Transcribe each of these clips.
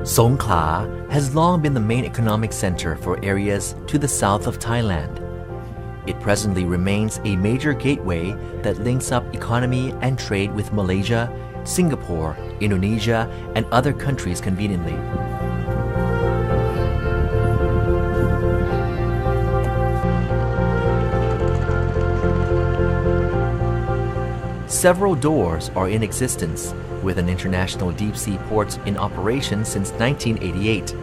Songkhla has long been the main economic center for areas to the south of Thailand. It presently remains a major gateway that links up economy and trade with Malaysia, Singapore, Indonesia, and other countries conveniently. Several doors are in existence, with an international deep-sea port in operation since 1988.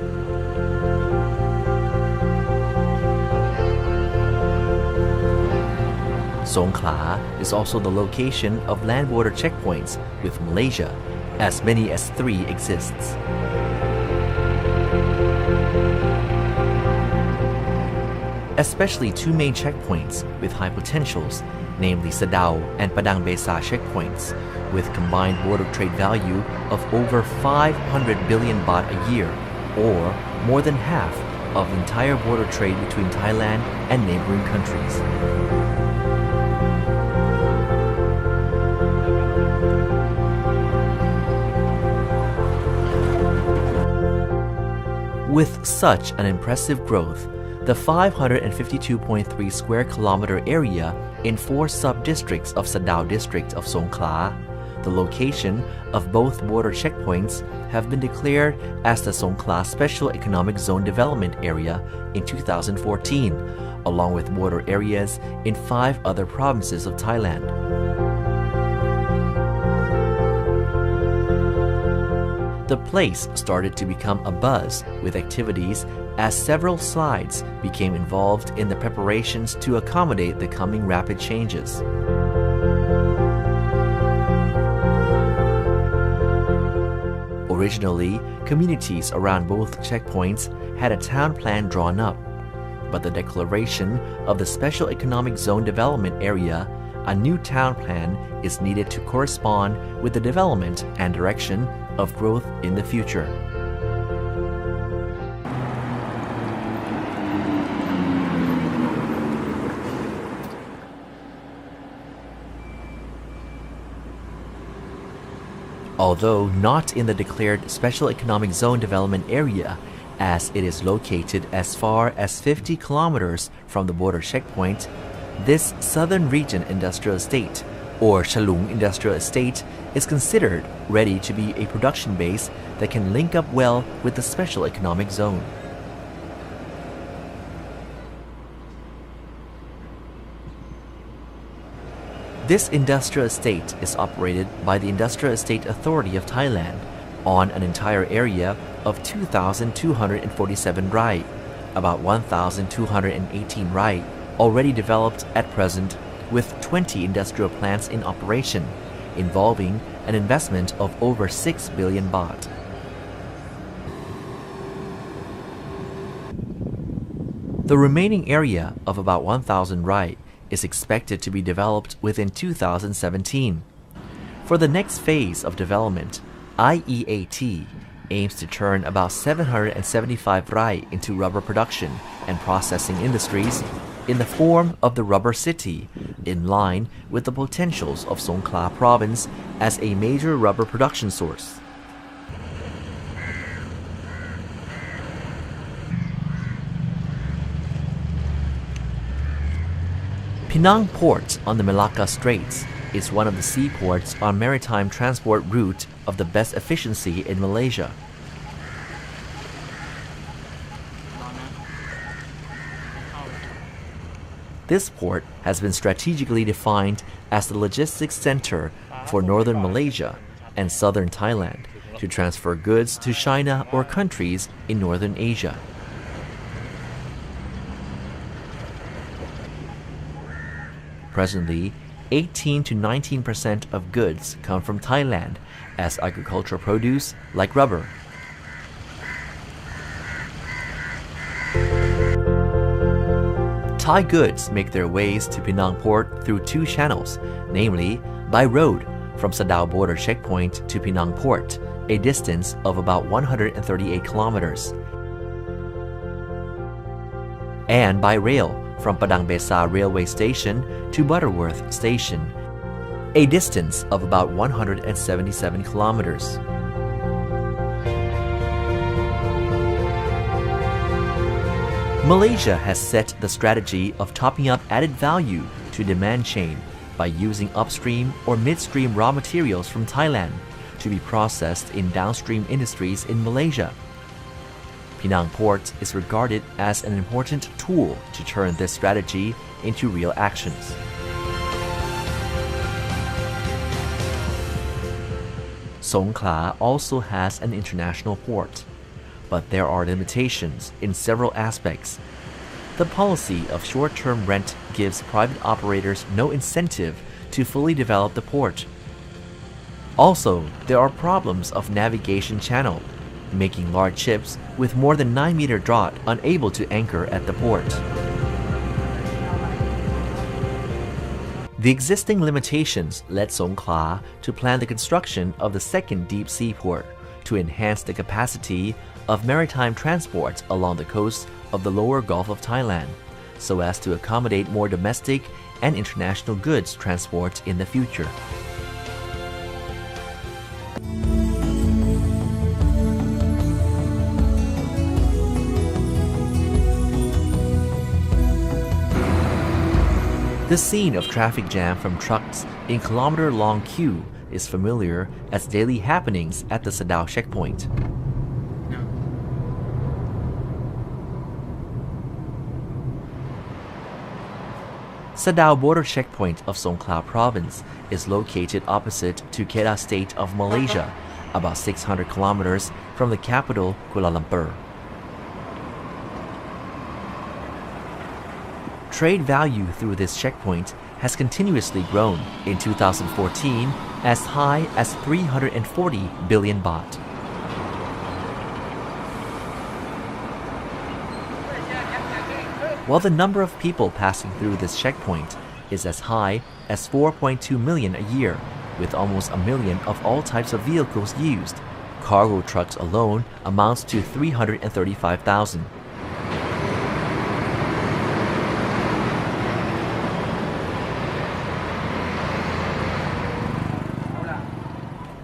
Songkhla is also the location of land border checkpoints with Malaysia, as many as 3 exists. Especially 2 main checkpoints with high potentials, namely Sadao and Padang Besa checkpoints, with combined border trade value of over 500 billion baht a year, or more than half of the entire border trade between Thailand and neighboring countries. With such an impressive growth, the 552.3 square kilometer area in 4 sub-districts of Sadao district of Songkhla, the location of both border checkpoints, have been declared as the Songkhla Special Economic Zone Development Area in 2014, along with border areas in 5 other provinces of Thailand. The place started to become a buzz with activities as several sides became involved in the preparations to accommodate the coming rapid changes. Originally, communities around both checkpoints had a town plan drawn up, but the declaration of the Special Economic Zone Development Area, a new town plan is needed to correspond with the development and direction of growth in the future. Although not in the declared Special Economic Zone Development Area, as it is located as far as 50 kilometers from the border checkpoint, this Southern Region Industrial Estate, or Chalung Industrial Estate, is considered ready to be a production base that can link up well with the Special Economic Zone. This industrial estate is operated by the Industrial Estate Authority of Thailand on an entire area of 2,247 rai, about 1,218 rai, already developed at present, with 20 industrial plants in operation, involving an investment of over 6 billion baht. The remaining area of about 1,000 rai is expected to be developed within 2017. For the next phase of development, IEAT aims to turn about 775 rai into rubber production and processing industries in the form of the rubber city, in line with the potentials of Songkhla province as a major rubber production source. Penang Port on the Malacca Straits is one of the seaports on maritime transport route of the best efficiency in Malaysia. This port has been strategically defined as the logistics center for northern Malaysia and southern Thailand to transfer goods to China or countries in northern Asia. Presently, 18 to 19% of goods come from Thailand as agricultural produce like rubber. Thai goods make their ways to Penang Port through 2 channels, namely by road from Sadao border checkpoint to Penang Port, a distance of about 138 kilometers, and by rail from Padang Besa railway station to Butterworth station, a distance of about 177 kilometers. Malaysia has set the strategy of topping up added value to demand chain by using upstream or midstream raw materials from Thailand to be processed in downstream industries in Malaysia. Penang Port is regarded as an important tool to turn this strategy into real actions. Songkhla also has an international port, but there are limitations in several aspects. The policy of short-term rent gives private operators no incentive to fully develop the port. Also, there are problems of navigation channel, making large ships with more than 9-meter draught unable to anchor at the port. The existing limitations led Songkhla to plan the construction of the second deep sea port to enhance the capacity of maritime transport along the coast of the lower Gulf of Thailand, so as to accommodate more domestic and international goods transport in the future. The scene of traffic jam from trucks in kilometer-long queue is familiar as daily happenings at the Sadao checkpoint. Sadao border checkpoint of Songkhla province is located opposite to Kedah state of Malaysia, about 600 kilometers from the capital Kuala Lumpur. Trade value through this checkpoint has continuously grown in 2014 as high as 340 billion baht. While the number of people passing through this checkpoint is as high as 4.2 million a year, with almost a million of all types of vehicles used, cargo trucks alone amounts to 335,000.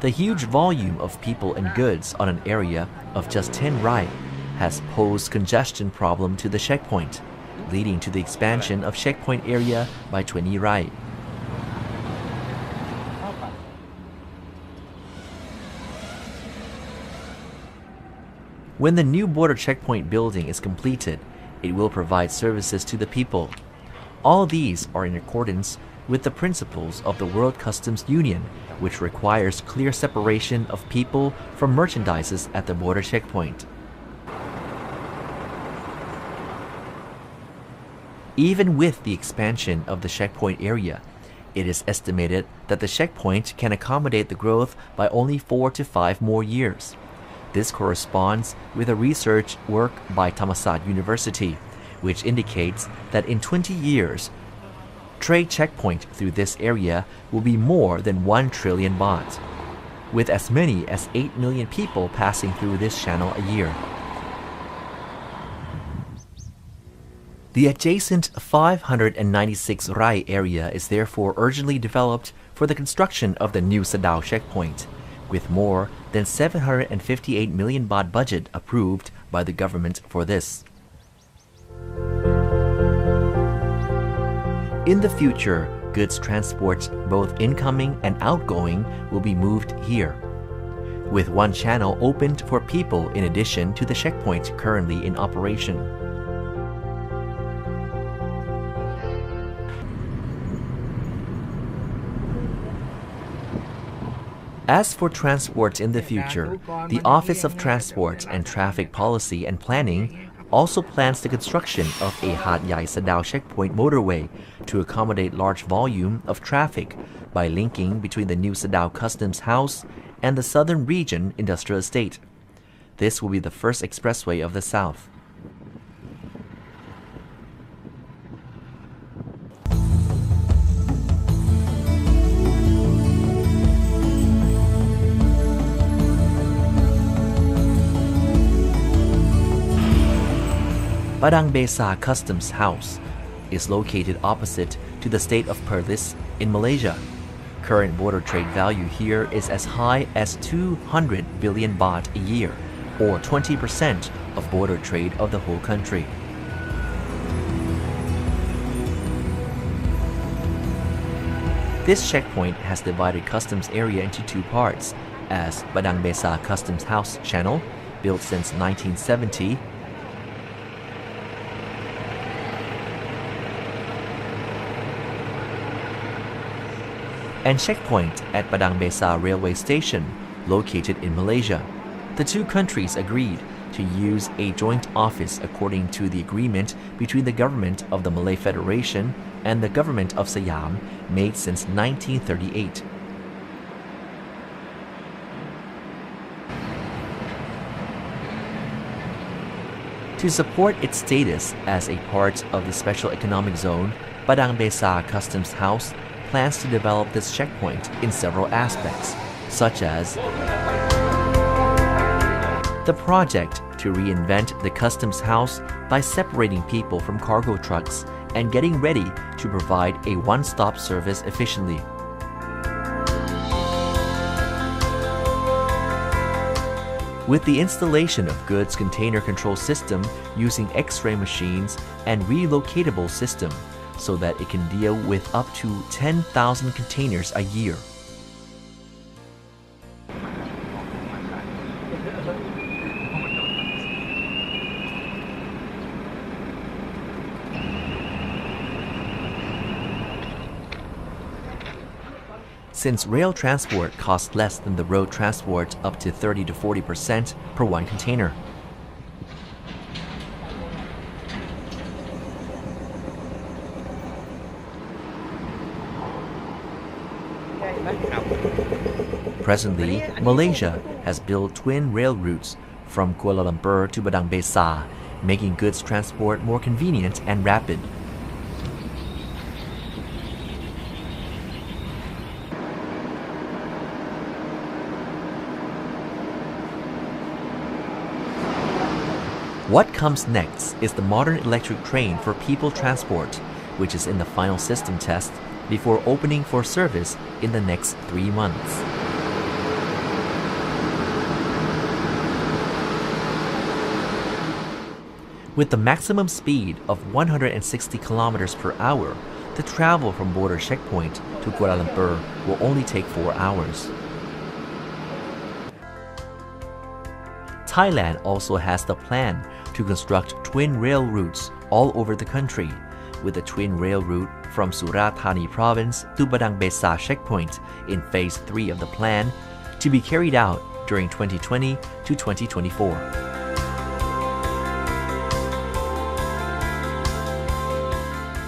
The huge volume of people and goods on an area of just 10 rai has posed congestion problem to the checkpoint, leading to the expansion of checkpoint area by 20 rai. When the new border checkpoint building is completed, it will provide services to the people. All these are in accordance with the principles of the World Customs Union, which requires clear separation of people from merchandises at the border checkpoint. Even with the expansion of the checkpoint area, it is estimated that the checkpoint can accommodate the growth by only 4 to 5 more years. This corresponds with a research work by Thammasat University, which indicates that in 20 years, trade checkpoint through this area will be more than 1 trillion baht, with as many as 8 million people passing through this channel a year. The adjacent 596 rai area is therefore urgently developed for the construction of the new Sadao checkpoint, with more than 758 million baht budget approved by the government for this. In the future, goods transport, both incoming and outgoing, will be moved here, with one channel opened for people in addition to the checkpoint currently in operation. As for transport in the future, the Office of Transport and Traffic Policy and Planning also plans the construction of a Hat Yai Sadao checkpoint motorway to accommodate large volume of traffic by linking between the new Sadao Customs House and the Southern Region Industrial Estate. This will be the first expressway of the South. Padang Besar Customs House is located opposite to the state of Perlis in Malaysia. Current border trade value here is as high as 200 billion baht a year, or 20% of border trade of the whole country. This checkpoint has divided customs area into two parts, as Padang Besa Customs House Channel, built since 1970, and checkpoint at Padang Besa Railway Station, located in Malaysia. The two countries agreed to use a joint office according to the agreement between the government of the Malay Federation and the government of Siam, made since 1938. To support its status as a part of the Special Economic Zone, Padang Besa Customs House plans to develop this checkpoint in several aspects, such as the project to reinvent the customs house by separating people from cargo trucks and getting ready to provide a one-stop service efficiently. With the installation of goods container control system using X-ray machines and relocatable system so that it can deal with up to 10,000 containers a year. Since rail transport costs less than the road transport, up to 30 to 40% per one container. Presently, Malaysia has built twin rail routes from Kuala Lumpur to Padang Besa, making goods transport more convenient and rapid. What comes next is the modern electric train for people transport, which is in the final system test before opening for service in the next 3 months. With the maximum speed of 160 kilometers per hour, the travel from border checkpoint to Kuala Lumpur will only take 4 hours. Thailand also has the plan to construct twin rail routes all over the country, with a twin rail route from Surat Thani province to Padang Besa checkpoint in phase 3 of the plan to be carried out during 2020 to 2024.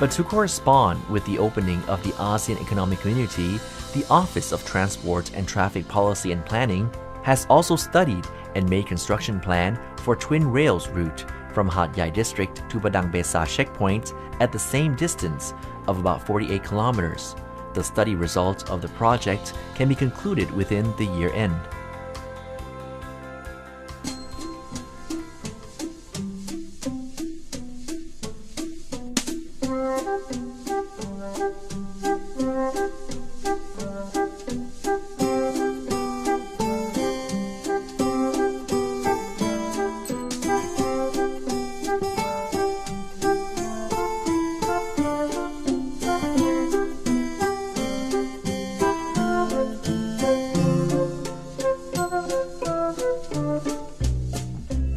But to correspond with the opening of the ASEAN Economic Community, the Office of Transport and Traffic Policy and Planning has also studied and made construction plan for twin rails route from Hat Yai district to Padang Besa checkpoint at the same distance of about 48 kilometers. The study results of the project can be concluded within the year end.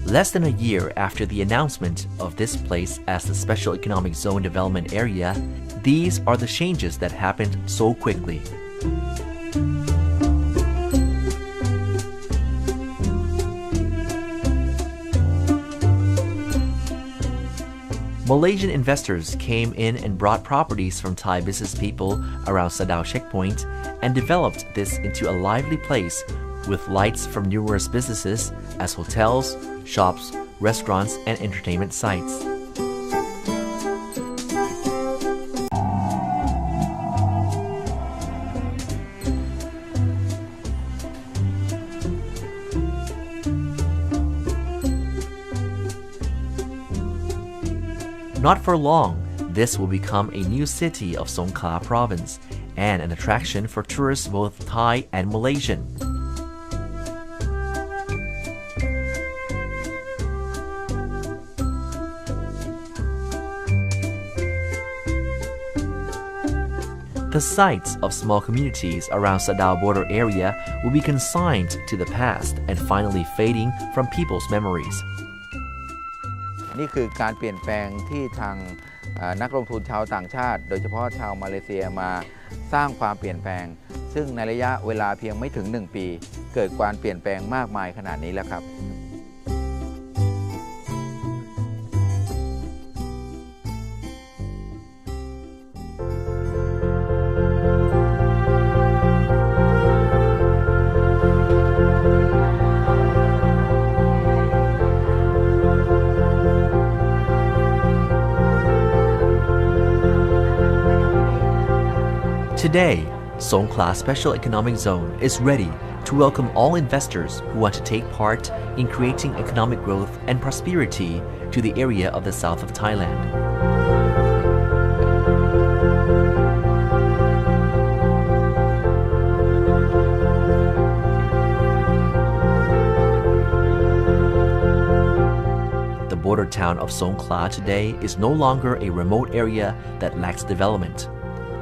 Less than a year after the announcement of this place as the Special Economic Zone Development Area, these are the changes that happened so quickly. Malaysian investors came in and brought properties from Thai business people around Sadao checkpoint and developed this into a lively place with lights from numerous businesses as hotels, shops, restaurants, and entertainment sites. Not for long, this will become a new city of Songkhla province and an attraction for tourists both Thai and Malaysian. The sites of small communities around Sadao border area will be consigned to the past and finally fading from people's memories. นี่คือการเปลี่ยนแปลงที่ทางนักลงทุนชาวต่างชาติโดยเฉพาะชาวมาเลเซียมาสร้างความเปลี่ยนแปลงซึ่งในระยะเวลาเพียงไม่ถึง1 ปีเกิดการเปลี่ยนแปลงมากมายขนาดนี้แล้วครับ Today, Songkhla Special Economic Zone is ready to welcome all investors who want to take part in creating economic growth and prosperity to the area of the south of Thailand. The border town of Songkhla today is no longer a remote area that lacks development.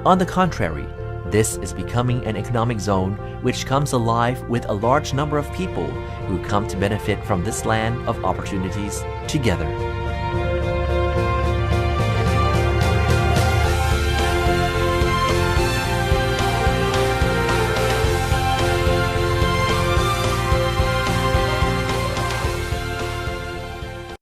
On the contrary, this is becoming an economic zone which comes alive with a large number of people who come to benefit from this land of opportunities together.